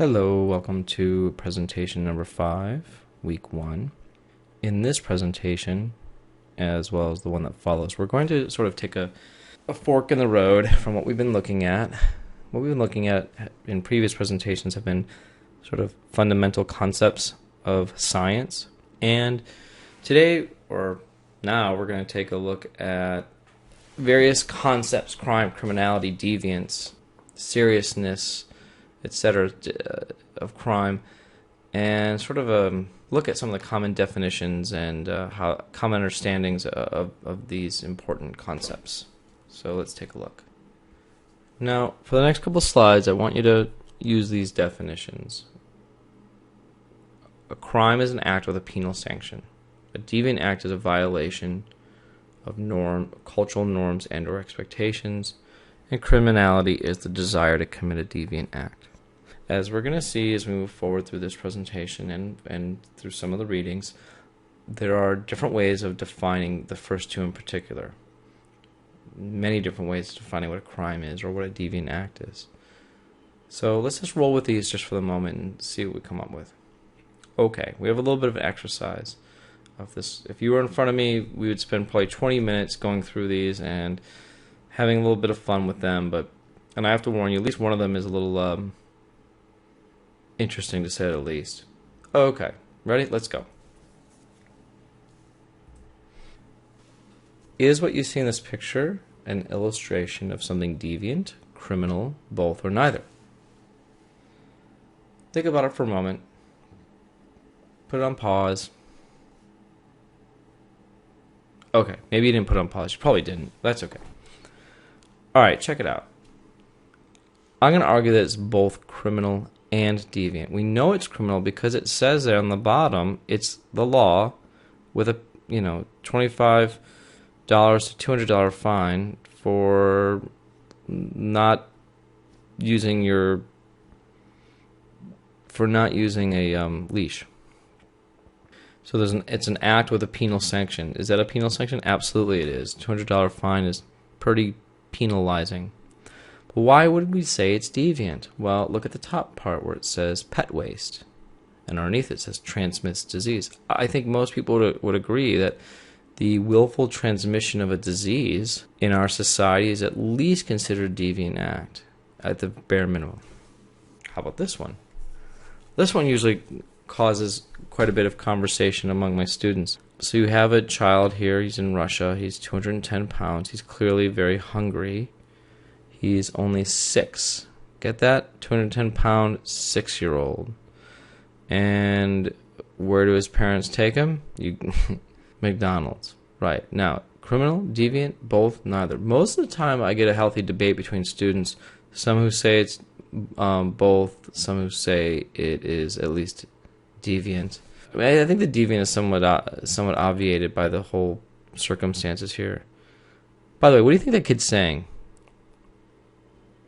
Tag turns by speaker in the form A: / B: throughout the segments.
A: Hello, welcome to presentation number 5, week 1. In this presentation, as well as the one that follows, we're going to sort of take a fork in the road from what we've been looking at. What we've been looking at in previous presentations have been sort of fundamental concepts of science. And today, or now, we're going to take a look at various concepts: crime, criminality, deviance, seriousness, etc., of crime, and sort of look at some of the common definitions and how common understandings of these important concepts. So let's take a look. Now, for the next couple slides, I want you to use these definitions. A crime is an act with a penal sanction. A deviant act is a violation of cultural norms and/or expectations, and criminality is the desire to commit a deviant act. As we're going to see as we move forward through this presentation and through some of the readings, there are different ways of defining the first two in particular. Many different ways of defining what a crime is or what a deviant act is. So let's just roll with these just for the moment and see what we come up with. Okay, we have a little bit of an exercise of this. If you were in front of me, we would spend probably 20 minutes going through these and having a little bit of fun with them, and I have to warn you, at least one of them is a little interesting to say the least. Okay, ready? Let's go. Is what you see in this picture an illustration of something deviant, criminal, both, or neither? Think about it for a moment. Put it on pause. Okay, maybe you didn't put it on pause. You probably didn't. That's okay. Alright, check it out. I'm going to argue that it's both criminal and deviant. We know it's criminal because it says there on the bottom it's the law with a $25 to $200 fine for not using a leash. So it's an act with a penal sanction. Is that a penal sanction? Absolutely it is. $200 fine is pretty penalizing. But why would we say it's deviant? Well, look at the top part where it says pet waste, and underneath it says transmits disease. I think most people would agree that the willful transmission of a disease in our society is at least considered a deviant act, at the bare minimum. How about this one? This one usually causes quite a bit of conversation among my students. So you have a child here, he's in Russia, he's 210 pounds, he's clearly very hungry. He's only 6. Get that? 210-pound 6-year-old. And where do his parents take him? McDonald's. Right. Now, criminal, deviant, both, neither. Most of the time I get a healthy debate between students. Some who say it's both, some who say it is at least deviant. I think the deviant is somewhat obviated by the whole circumstances here. By the way, what do you think that kid's saying?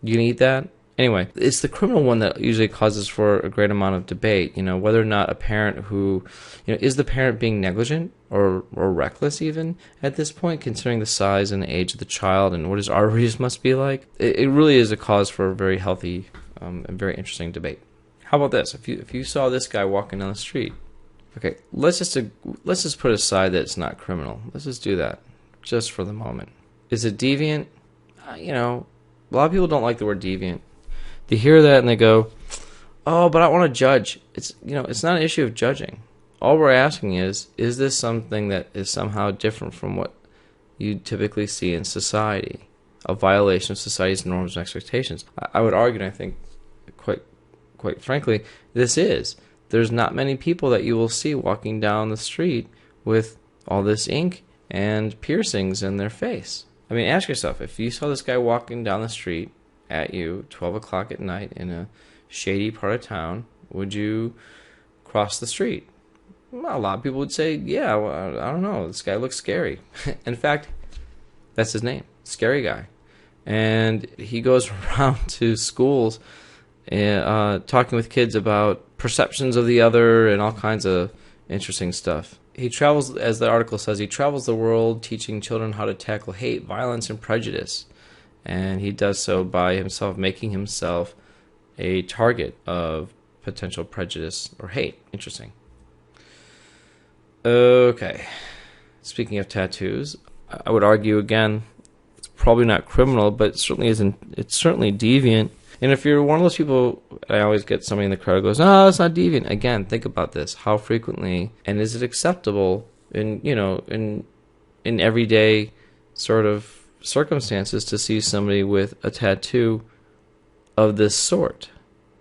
A: You gonna eat that? Anyway, it's the criminal one that usually causes for a great amount of debate. Whether or not a parent who, is the parent being negligent or reckless even at this point, considering the size and the age of the child and what his arteries must be like. It really is a cause for a very healthy and very interesting debate. How about this? If you saw this guy walking down the street, okay, let's just put aside that it's not criminal. Let's just do that, just for the moment. Is it deviant? A lot of people don't like the word deviant. They hear that and they go, "Oh, but I want to judge." It's not an issue of judging. All we're asking is this something that is somehow different from what you typically see in society, a violation of society's norms and expectations? I would argue, and I think quite frankly, this is. There's not many people that you will see walking down the street with all this ink and piercings in their face. I mean, ask yourself, if you saw this guy walking down the street at you, 12 o'clock at night in a shady part of town, would you cross the street? Well, a lot of people would say, yeah, well, I don't know, this guy looks scary. In fact, that's his name, Scary Guy. And he goes around to schools talking with kids about perceptions of the other and all kinds of interesting stuff. He travels, as the article says, he travels the world teaching children how to tackle hate, violence, and prejudice. And he does so by making himself a target of potential prejudice or hate. Interesting. Okay. Speaking of tattoos, I would argue again, it's probably not criminal, but it certainly isn't. It's certainly deviant. And if you're one of those people, I always get somebody in the crowd who goes, "No, it's not deviant." Again, think about this: how frequently, and is it acceptable in in everyday sort of circumstances to see somebody with a tattoo of this sort?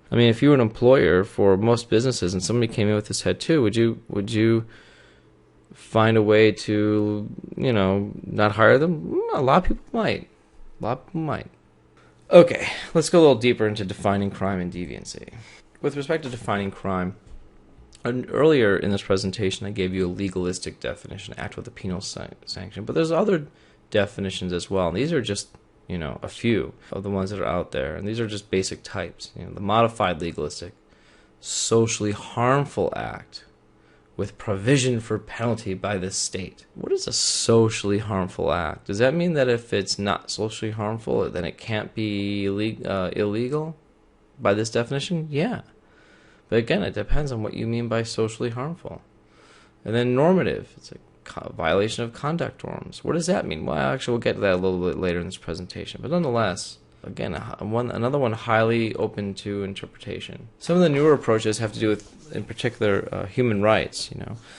A: I mean, if you were an employer for most businesses and somebody came in with this tattoo, would you find a way to, not hire them? A lot of people might. Okay, let's go a little deeper into defining crime and deviancy. With respect to defining crime, earlier in this presentation I gave you a legalistic definition, act with a penal sanction, but there's other definitions as well. And these are just, a few of the ones that are out there, and these are just basic types. The modified legalistic, socially harmful act with provision for penalty by the state. What is a socially harmful act? Does that mean that if it's not socially harmful, then it can't be illegal by this definition? Yeah. But again, it depends on what you mean by socially harmful. And then normative, it's a violation of conduct norms. What does that mean? Well, actually, we'll get to that a little bit later in this presentation. But nonetheless, again, another one highly open to interpretation. Some of the newer approaches have to do with, in particular, human rights.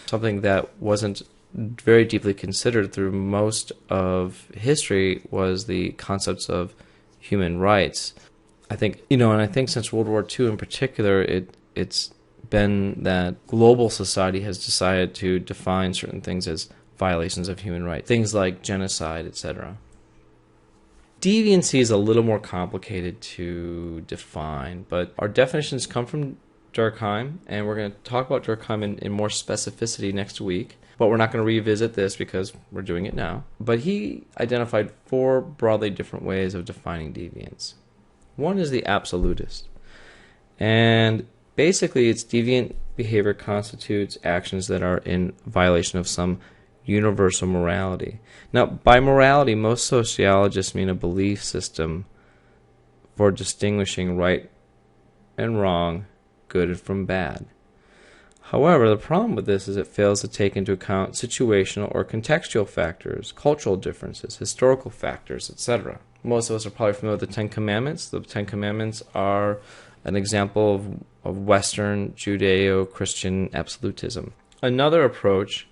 A: Something that wasn't very deeply considered through most of history was the concepts of human rights. I think, and I think since World War II in particular, it's been that global society has decided to define certain things as violations of human rights, things like genocide, etc. Deviancy is a little more complicated to define, but our definitions come from Durkheim, and we're going to talk about Durkheim in more specificity next week, but we're not going to revisit this because we're doing it now. But he identified 4 broadly different ways of defining deviance. One is the absolutist, and basically it's deviant behavior constitutes actions that are in violation of some universal morality. Now, by morality, most sociologists mean a belief system for distinguishing right and wrong, good from bad. However, the problem with this is it fails to take into account situational or contextual factors, cultural differences, historical factors, etc. Most of us are probably familiar with the Ten Commandments. The Ten Commandments are an example of Western Judeo-Christian absolutism. Another approach,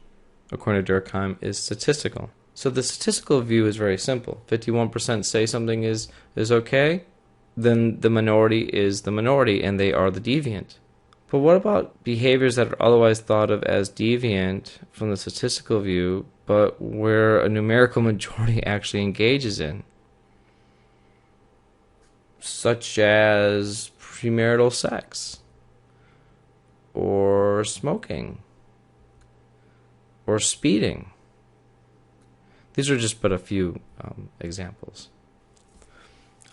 A: according to Durkheim, is statistical. So the statistical view is very simple. 51% say something is okay, then the minority is the minority and they are the deviant. But what about behaviors that are otherwise thought of as deviant from the statistical view, but where a numerical majority actually engages in? Such as premarital sex, or smoking, or speeding. These are just but a few examples.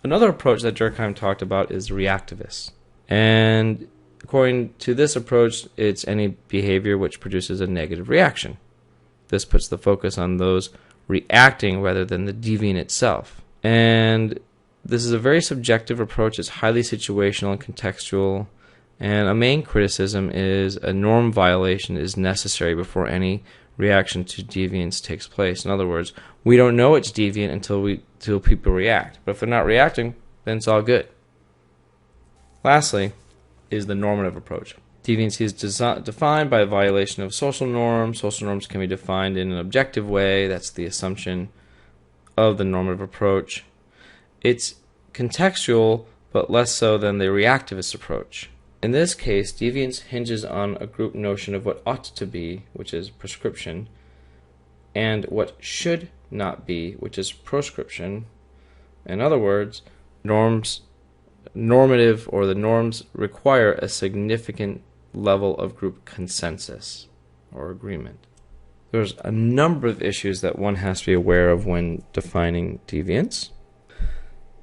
A: Another approach that Durkheim talked about is reactivist. And according to this approach, it's any behavior which produces a negative reaction. This puts the focus on those reacting rather than the deviant itself. And this is a very subjective approach. It's highly situational and contextual. And a main criticism is a norm violation is necessary before any reaction to deviance takes place. In other words, we don't know it's deviant until people react. But if they're not reacting, then it's all good. Lastly is the normative approach. Deviancy is defined by a violation of social norms. Social norms can be defined in an objective way. That's the assumption of the normative approach. It's contextual, but less so than the reactivist approach. In this case, deviance hinges on a group notion of what ought to be, which is prescription, and what should not be, which is proscription. In other words, normative or the norms require a significant level of group consensus or agreement. There's a number of issues that one has to be aware of when defining deviance.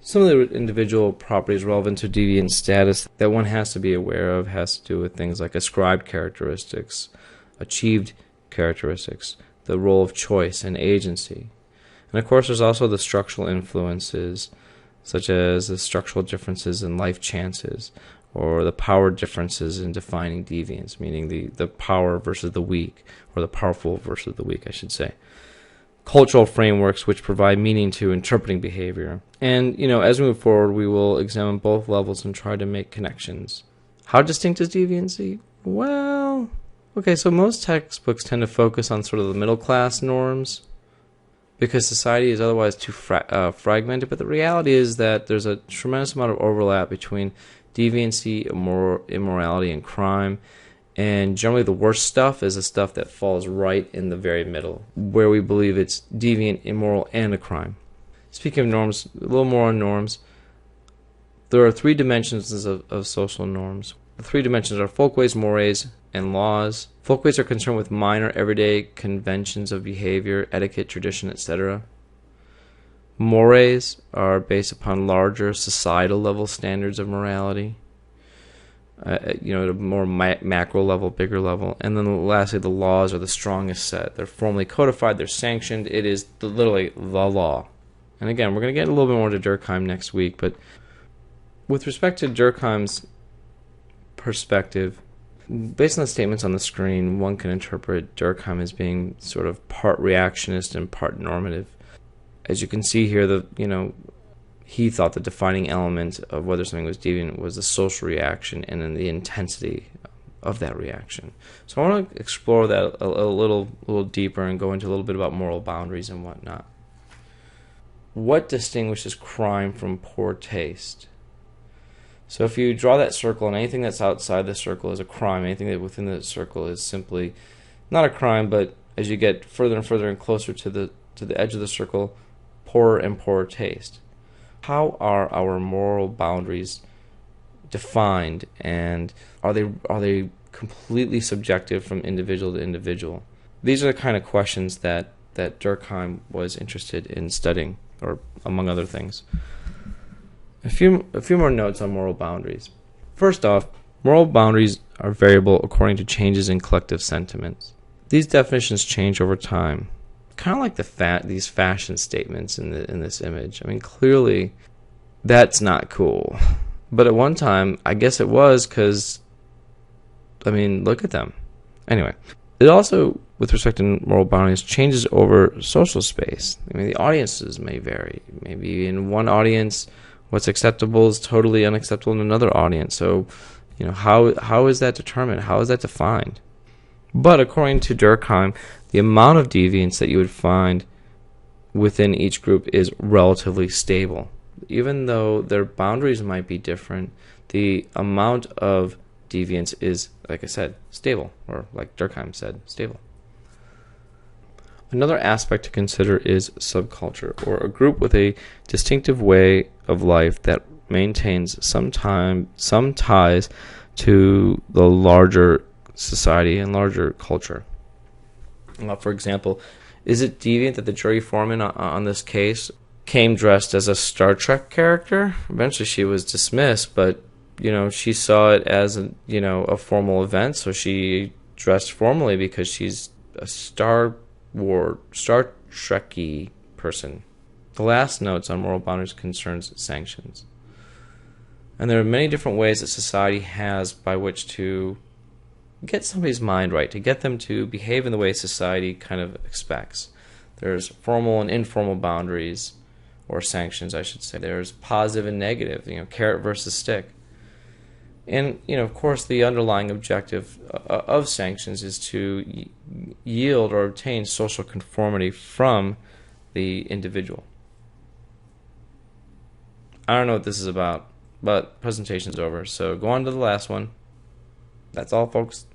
A: Some of the individual properties relevant to deviant status that one has to be aware of has to do with things like ascribed characteristics, achieved characteristics, the role of choice and agency. And of course there's also the structural influences, such as the structural differences in life chances, or the power differences in defining deviance, meaning the power versus the weak, or the powerful versus the weak, I should say. Cultural frameworks which provide meaning to interpreting behavior. And, as we move forward, we will examine both levels and try to make connections. How distinct is deviancy? Well, okay, so most textbooks tend to focus on sort of the middle class norms because society is otherwise too fragmented, but the reality is that there's a tremendous amount of overlap between deviancy, immorality, and crime. And generally the worst stuff is the stuff that falls right in the very middle, where we believe it's deviant, immoral, and a crime. Speaking of norms, a little more on norms. There are 3 dimensions of social norms. The 3 dimensions are folkways, mores, and laws. Folkways are concerned with minor, everyday conventions of behavior, etiquette, tradition, etc. Mores are based upon larger societal level standards of morality. At a more macro level, bigger level. And then lastly, the laws are the strongest set. They're formally codified, they're sanctioned. It is literally the law. And again, we're going to get a little bit more to Durkheim next week, but with respect to Durkheim's perspective, based on the statements on the screen, one can interpret Durkheim as being sort of part reactionist and part normative. As you can see here, he thought the defining element of whether something was deviant was the social reaction and then the intensity of that reaction. So I want to explore that a little deeper and go into a little bit about moral boundaries and whatnot. What distinguishes crime from poor taste? So if you draw that circle, and anything that's outside the circle is a crime, anything that within the circle is simply not a crime, but as you get further and further and closer to the edge of the circle, poorer and poorer taste. How are our moral boundaries defined, and are they completely subjective from individual to individual? These are the kind of questions that Durkheim was interested in studying, or among other things. A few more notes on moral boundaries. First off, moral boundaries are variable according to changes in collective sentiments. These definitions change over time. Kind of like these fashion statements in this image. I mean, clearly, that's not cool. But at one time, I guess it was because, look at them. Anyway, it also, with respect to moral boundaries, changes over social space. The audiences may vary. Maybe in one audience, what's acceptable is totally unacceptable in another audience. So, how is that determined? How is that defined? But according to Durkheim, the amount of deviance that you would find within each group is relatively stable. Even though their boundaries might be different, the amount of deviance is, like I said, stable, or like Durkheim said, stable. Another aspect to consider is subculture, or a group with a distinctive way of life that maintains some ties to the larger society and larger culture. For example, is it deviant that the jury foreman on this case came dressed as a Star Trek character? Eventually she was dismissed, but she saw it as a formal event, so she dressed formally because she's a Star Trek-y person. The last notes on moral boundaries concerns sanctions. And there are many different ways that society has by which to get somebody's mind right, to get them to behave in the way society kind of expects. There's formal and informal boundaries, or sanctions, I should say. There's positive and negative, carrot versus stick. And, of course, the underlying objective of sanctions is to yield or obtain social conformity from the individual. I don't know what this is about, but presentation's over, so go on to the last one. That's all, folks.